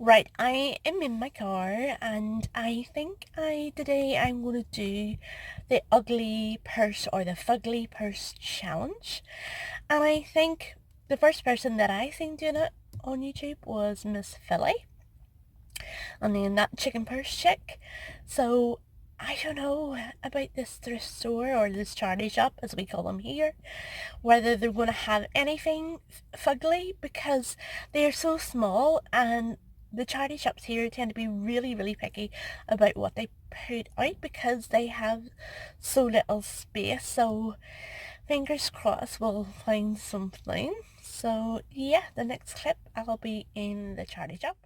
Right, I am in my car and I think today I'm going to do the ugly purse or the fugly purse challenge. And I think the first person that I seen doing it on YouTube was MissFili, and then that chicken purse chick. So I don't know about this thrift store or this charity shop as we call them here, whether they're going to have anything fugly because they are so small, and the charity shops here tend to be really picky about what they put out because they have so little space. So fingers crossed we'll find something. So yeah, the next clip I'll be in the charity shop.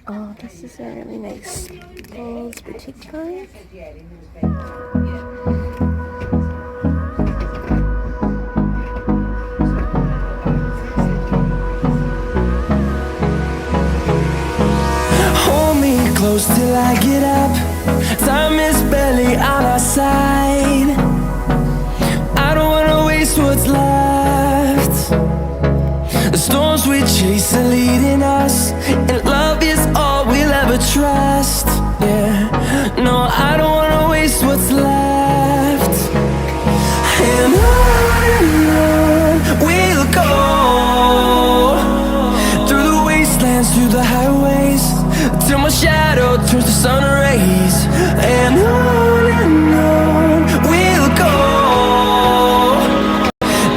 Oh, this is a really nice Paul's boutique time. Hold me close till I get up. Time is barely on our side. I don't wanna waste what's left. The storms we chase are leading us, and love is all we'll ever trust. Yeah, no, I don't wanna waste what's left. And on we'll go, through the wastelands, through the highways, till my shadow turns to sun rays. And on we'll go,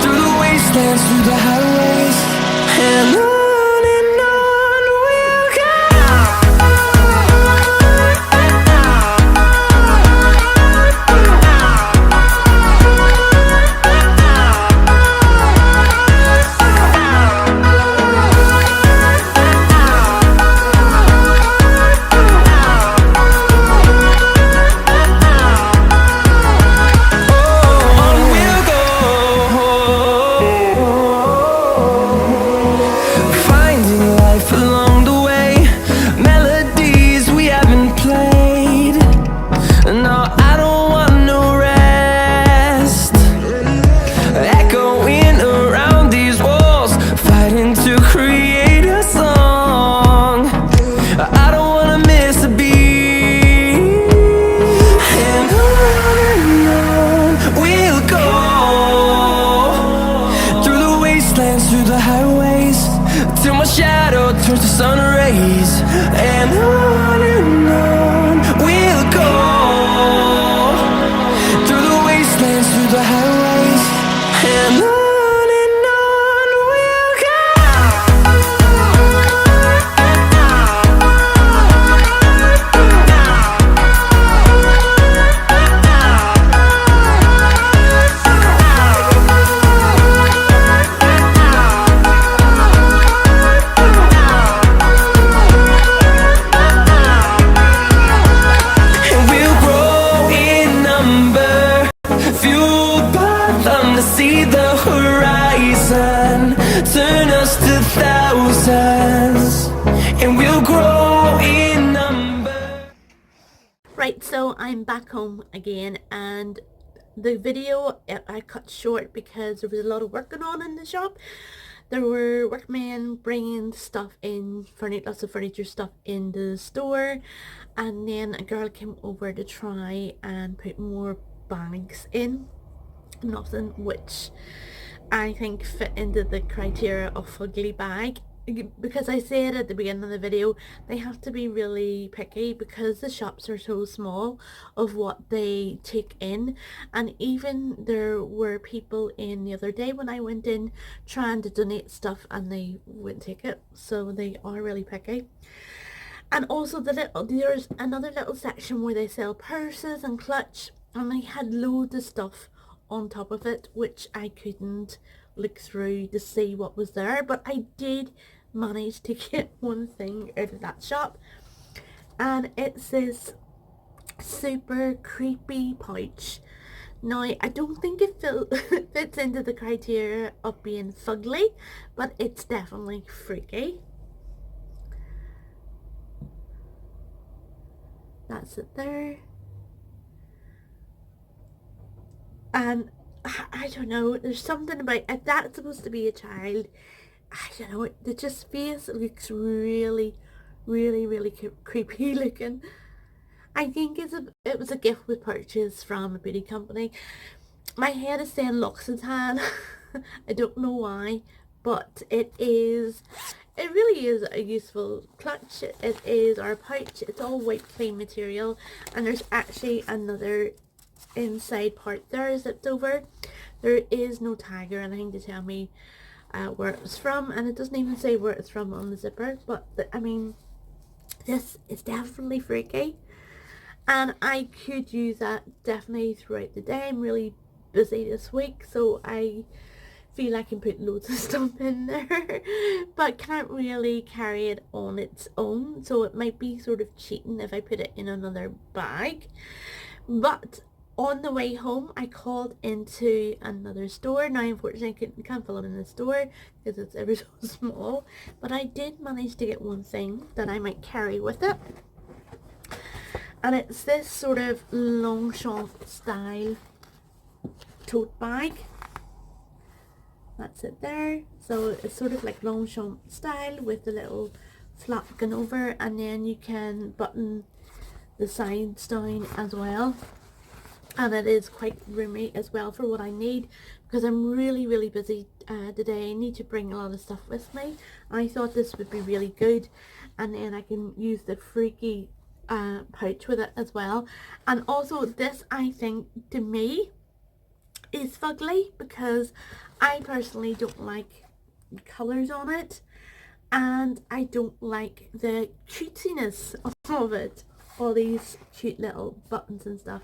through the wastelands, through the highways, and on we'll go. Through the highways, till my shadow turns to sun rays. And on we'll go, through the wastelands, through the highways, and on we'll go. See the horizon, turn us to thousands, and we'll grow in number. Right, so I'm back home again, and the video I cut short because there was a lot of work going on in the shop. There were workmen bringing stuff in, lots of furniture stuff in the store, and then a girl came over to try and put more bags in. Nothing which I think fit into the criteria of fugly bag, because I said at the beginning of the video they have to be really picky because the shops are so small of what they take in. And even there were people in the other day when I went in trying to donate stuff and they wouldn't take it, so they are really picky. And also there's another little section where they sell purses and clutch, and they had loads of stuff on top of it which I couldn't look through to see what was there, but I did manage to get one thing out of that shop, and it's this super creepy pouch. Now I don't think it fits into the criteria of being fugly, but it's definitely freaky. That's it there. And I don't know, there's something about, if that's supposed to be a child, I don't know, it just face looks really, really creepy looking. I think it was a gift we purchased from a beauty company. My head is saying L'Occitane. I don't know why, but it really is a useful clutch. It is our pouch. It's all white clean material, and there's actually another inside part there zipped over. There is no tag or anything to tell me where it was from, and it doesn't even say where it's from on the zipper, but I mean, this is definitely freaky, and I could use that definitely throughout the day. I'm really busy this week, so I feel I can put loads of stuff in there but can't really carry it on its own, so it might be sort of cheating if I put it in another bag. But on the way home I called into another store. Now unfortunately I can't fill it in the store because it's ever so small, but I did manage to get one thing that I might carry with it, and it's this sort of Longchamp style tote bag. That's it there. So it's sort of like Longchamp style with the little flap going over, and then you can button the sides down as well, and it is quite roomy as well for what I need, because I'm really busy today. I need to bring a lot of stuff with me. I thought this would be really good, and then I can use the freaky pouch with it as well. And also this, I think, to me is fugly, because I personally don't like colours on it, and I don't like the cutesiness of it, all these cute little buttons and stuff.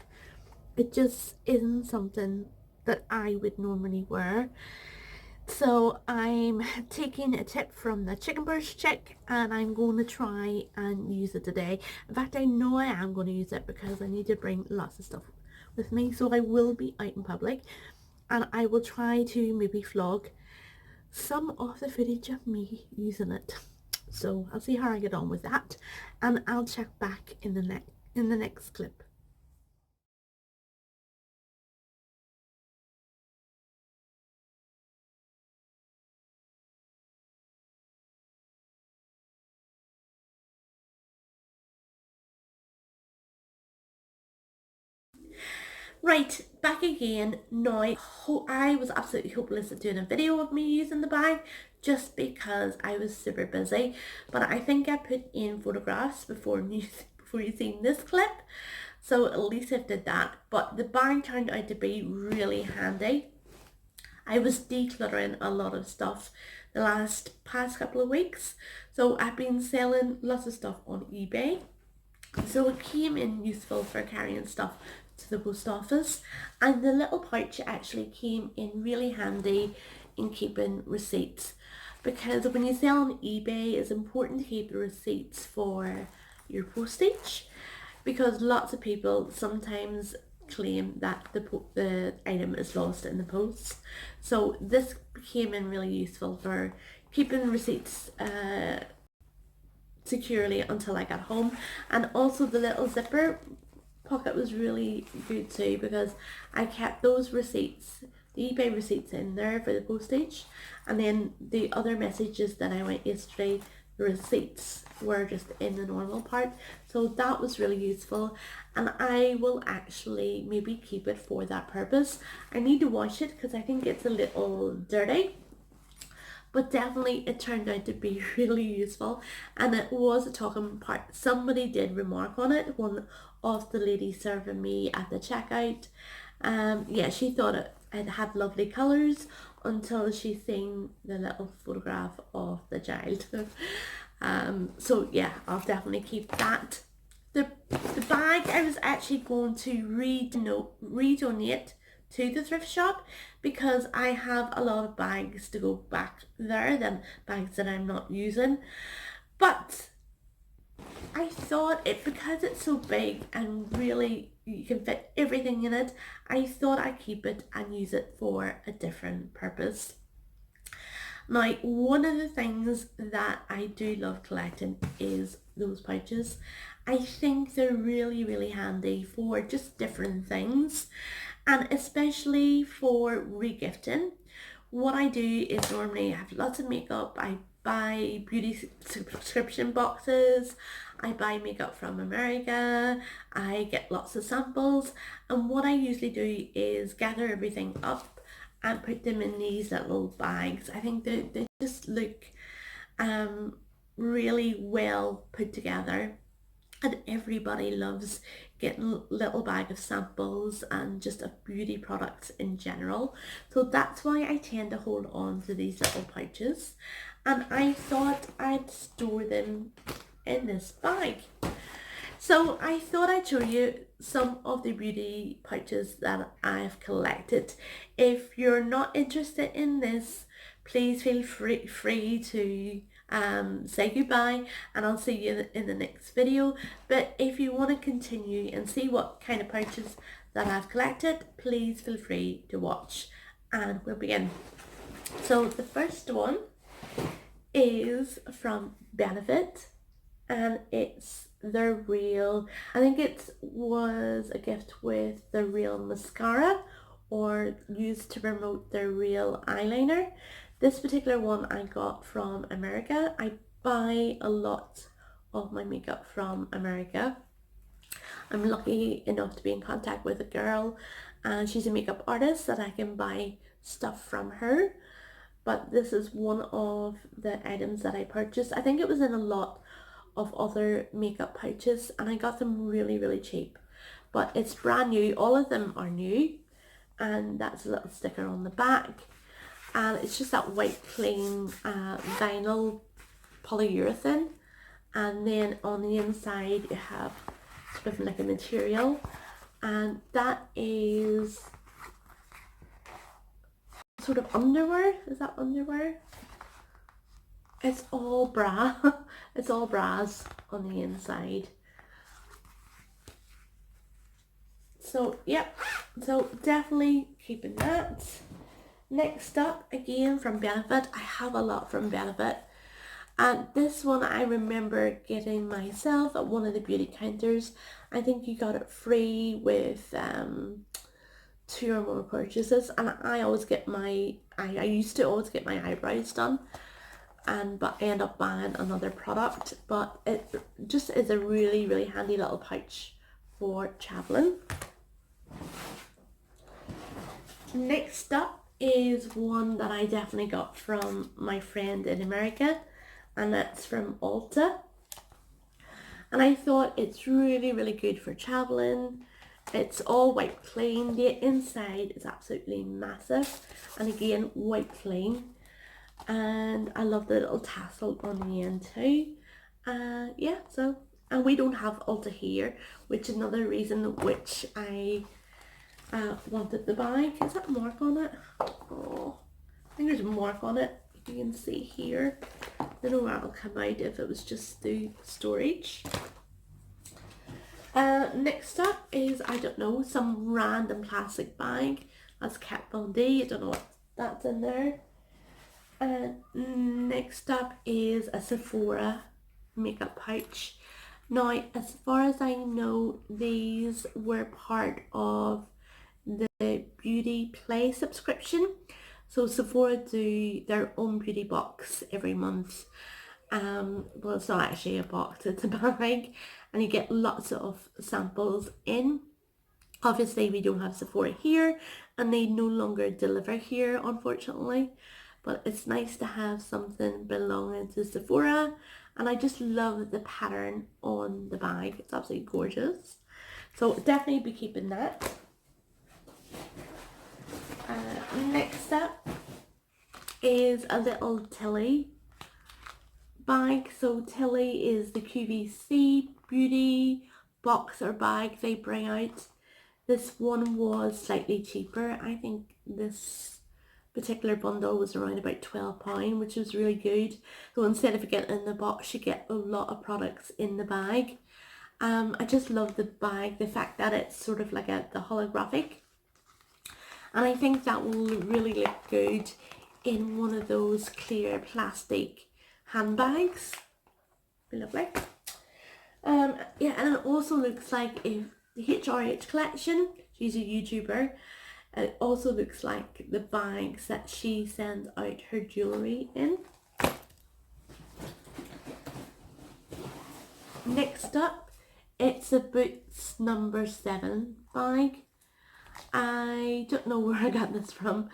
It just isn't something that I would normally wear. So I'm taking a tip from the Chicken Purse Chick, and I'm going to try and use it today. In fact, I know I am going to use it because I need to bring lots of stuff with me, so I will be out in public, and I will try to maybe vlog some of the footage of me using it. So I'll see how I get on with that, and I'll check back in the next clip. Right, back again now. I was absolutely hopeless at doing a video of me using the bag just because I was super busy, but I think I put in photographs before you seen this clip, so at least I did that. But the bag turned out to be really handy. I was decluttering a lot of stuff the past couple of weeks, so I've been selling lots of stuff on eBay, so it came in useful for carrying stuff to the post office, and the little pouch actually came in really handy in keeping receipts, because when you sell on eBay it's important to keep the receipts for your postage, because lots of people sometimes claim that the item is lost in the post. So this came in really useful for keeping receipts securely until I got home. And also the little zipper pocket was really good too, because I kept those receipts, the eBay receipts, in there for the postage, and then the other messages that I went yesterday, the receipts were just in the normal part. So that was really useful, and I will actually maybe keep it for that purpose. I need to wash it because I think it's a little dirty, but definitely it turned out to be really useful, and it was a talking part. Somebody did remark on it, one of the ladies serving me at the checkout. Yeah, she thought it had lovely colours until she seen the little photograph of the child. So yeah, I'll definitely keep that. The bag I was actually going to redonate to the thrift shop, because I have a lot of bags to go back there, than bags that I'm not using. But I thought because it's so big and really you can fit everything in it, I thought I'd keep it and use it for a different purpose. Now, one of the things that I do love collecting is those pouches. I think they're really handy for just different things, and especially for regifting. what I do is normally I have lots of makeup. I buy beauty subscription boxes. I buy makeup from America. I get lots of samples. And what I usually do is gather everything up and put them in these little bags. I think they just look really well put together. And everybody loves getting a little bag of samples and just of beauty products in general. So that's why I tend to hold on to these little pouches. And I thought I'd store them in this bag. So I thought I'd show you some of the beauty pouches that I've collected. If you're not interested in this, please feel free to say goodbye, and I'll see you in the next video. But if you want to continue and see what kind of pouches that I've collected, please feel free to watch, and we'll begin. So the first one is from Benefit, and it's their real, I think it was a gift with the real mascara, or used to promote their real eyeliner. This particular one I got from America. I buy a lot of my makeup from America. I'm lucky enough to be in contact with a girl, and she's a makeup artist that I can buy stuff from her. But this is one of the items that I purchased. I think it was in a lot of other makeup pouches, and I got them really cheap. But it's brand new. All of them are new, and that's a little sticker on the back. And it's just that white plain vinyl polyurethane, and then on the inside you have sort of like a material, and that is sort of underwear. Is that underwear? It's all bra. It's all bras on the inside. So yep, so definitely keeping that. Next up, again from Benefit. I have a lot from Benefit, and this one I remember getting myself at one of the beauty counters. I think you got it free with 2 or more purchases, and I always get I used to always get my eyebrows done, but end up buying another product. But it just is a really handy little pouch for traveling. Next up is one that I definitely got from my friend in America, and that's from Ulta. And I thought it's really good for traveling. It's all white plain. The inside is absolutely massive, and again white plain. And I love the little tassel on the end too. Yeah, so, and we don't have Ulta here, which is another reason which I wanted the bag. Is that a mark on it? Oh, I think there's a mark on it. You can see here. I don't know where it'll come out if it was just the storage. Next up is, I don't know, some random plastic bag. That's Kat Von D. I don't know what that's in there. Next up is a Sephora makeup pouch. Now, as far as I know, these were part of the Beauty Play subscription. So Sephora do their own beauty box every month. Well, it's not actually a box, it's a bag, and you get lots of samples in. Obviously we don't have Sephora here, and they no longer deliver here, unfortunately, but it's nice to have something belonging to Sephora. And I just love the pattern on the bag. It's absolutely gorgeous, so definitely be keeping that. Next up is a little Tilly bag. So Tilly is the QVC beauty boxer bag they bring out. This one was slightly cheaper. I think this particular bundle was around about £12, which was really good. So instead of getting in the box, you get a lot of products in the bag. I just love the bag, the fact that it's sort of like the holographic. And I think that will really look good in one of those clear plastic handbags. Be lovely. Yeah, and it also looks like if the HRH collection, she's a YouTuber, It also looks like the bags that she sends out her jewellery in. Next up, it's a Boots number 7 bag. I don't know where I got this from.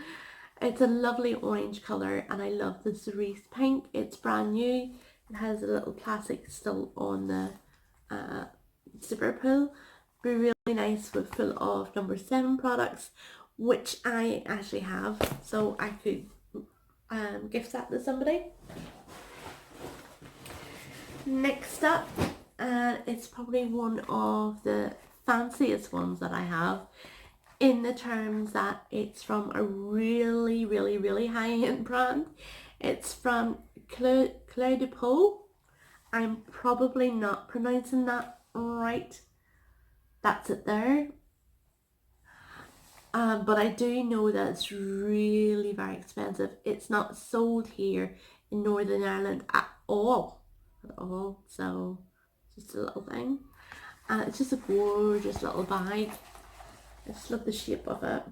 It's a lovely orange colour and I love the cerise pink. It's brand new. It has a little plastic still on the zipper pull. Be really nice with full of number 7 products, which I actually have, so I could gift that to somebody. Next up, it's probably one of the fanciest ones that I have, in the terms that it's from a really high-end brand. It's from Clé de Peau. I'm probably not pronouncing that right. That's it there. But I do know that it's really very expensive. It's not sold here in Northern Ireland at all. So just a little thing. It's just a gorgeous little bag. I just love the shape of it.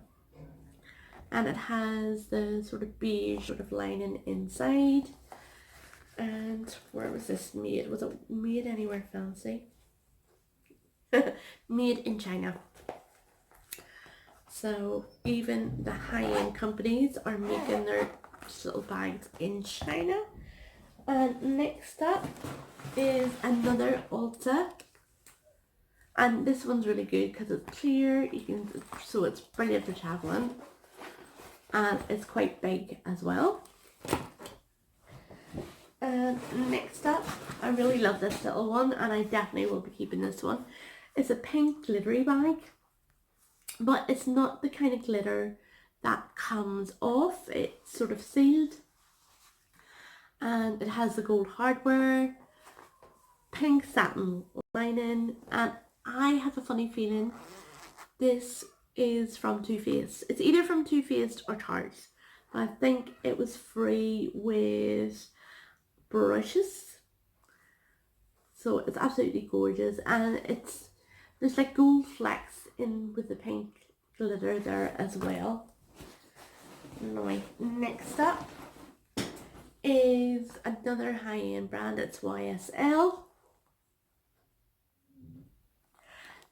And it has the sort of beige sort of lining inside. And where was this made? Was it made anywhere fancy? Made in China. So even the high-end companies are making their little bags in China. And next up is another Ulta. And this one's really good because it's clear, so it's brilliant for traveling. And it's quite big as well. And next up, I really love this little one and I definitely will be keeping this one. It's a pink glittery bag, but it's not the kind of glitter that comes off. It's sort of sealed and it has the gold hardware, pink satin lining, and I have a funny feeling this is from Too Faced. It's either from Too Faced or Tarte. I think it was free with brushes. So it's absolutely gorgeous, and there's like gold flecks in with the pink glitter there as well. Now, next up is another high-end brand. It's YSL.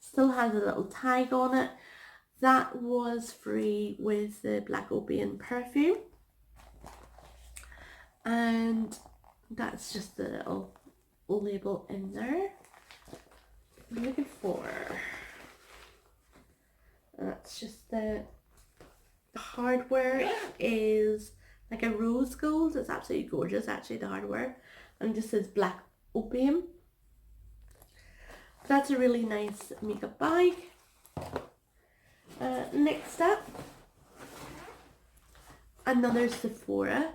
Still has a little tag on it. That was free with the Black Opium perfume. And that's just the little label in there. I'm looking for. That's just the hardware is like a rose gold. It's absolutely gorgeous actually, the hardware. And it just says Black Opium. That's a really nice makeup bag. Next up, another Sephora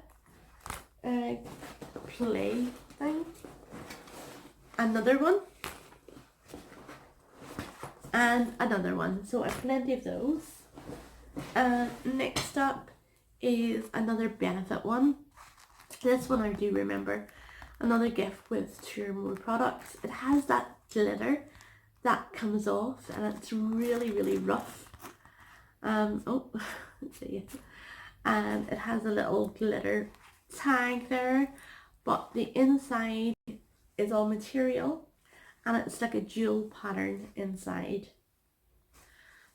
play thing. Another one. And another one. So I have plenty of those. Next up is another Benefit one. This one I do remember. Another gift with 2 or more products. It has that glitter that comes off and it's really rough. Let's see. And it has a little glitter tag there, but the inside is all material and it's like a jewel pattern inside.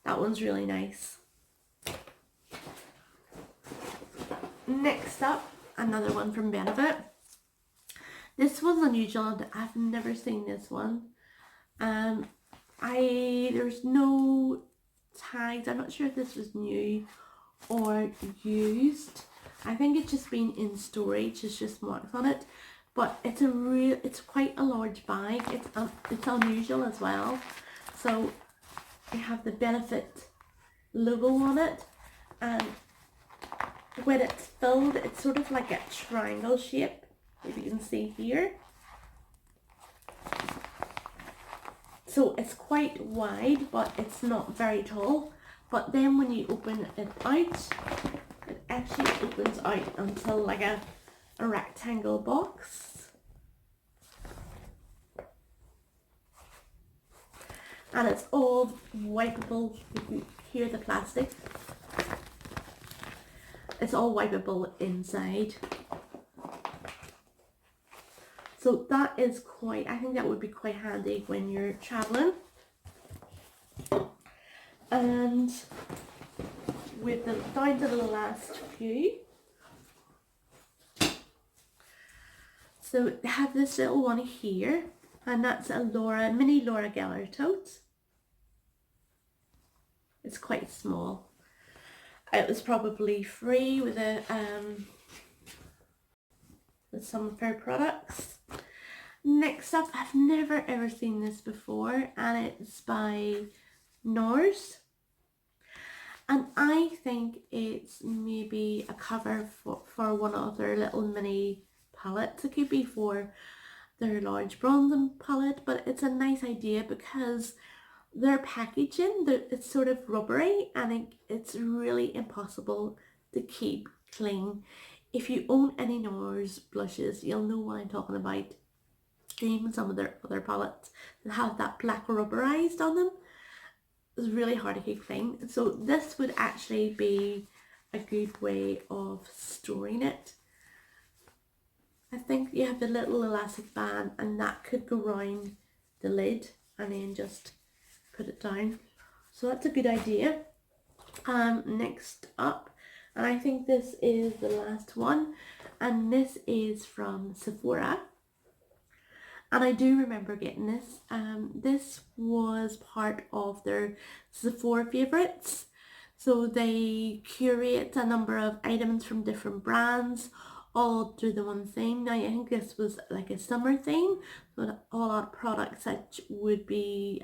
That one's really nice. Next up, another one from Benefit. This one's unusual. I've never seen this one. There's no tags. I'm not sure if this was new or used. I think it's just been in storage. It's just marks on it, but it's quite a large bag. It's unusual as well. So we have the Benefit logo on it, and when it's filled, it's sort of like a triangle shape, if you can see here. So it's quite wide, but it's not very tall. But then when you open it out, it actually opens out until like a rectangle box. And it's all wipeable. You can hear the plastic. it's all wipeable inside. So that is quite, I think that would be quite handy when you're traveling. And with the down to the last few. So they have this little one here, and that's a mini Laura Geller tote. It's quite small. It was probably free with with some of her products. Next up, I've never ever seen this before, and it's by NARS. And I think it's maybe a cover for one of their little mini palettes. It could be for their large bronzing palette, but it's a nice idea because their packaging, it's sort of rubbery, and it's really impossible to keep clean. If you own any NARS blushes, you'll know what I'm talking about. Even some of their other palettes that have that black rubberized on them, it's really hard to keep clean. So this would actually be a good way of storing it. I think you have the little elastic band, and that could go around the lid and then just put it down. So that's a good idea. Next up, and I think this is the last one, and this is from Sephora. And I do remember getting this. This was part of their Sephora favorites. So they curate a number of items from different brands all through the one theme. Now I think this was like a summer theme, so all our products that would be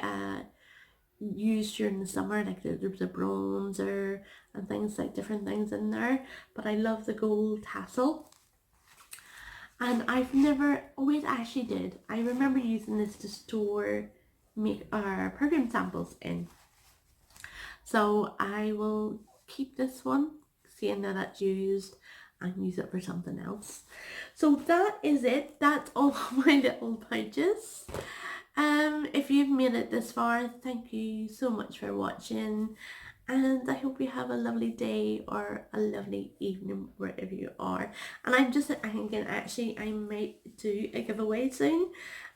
used during the summer, like there was a bronzer and things like different things in there. But I love the gold tassel. And I've never, always actually did. I remember using this to store make our perfume samples in. So I will keep this one, seeing that it's used, and use it for something else. So that is it. That's all my little pouches. If you've made it this far, thank you so much for watching. And I hope you have a lovely day or a lovely evening wherever you are. And I'm just thinking, actually, I might do a giveaway soon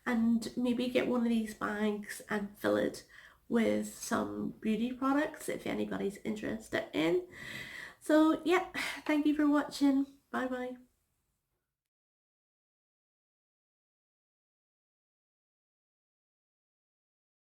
and maybe get one of these bags and fill it with some beauty products if anybody's interested in. So yeah, thank you for watching. Bye bye.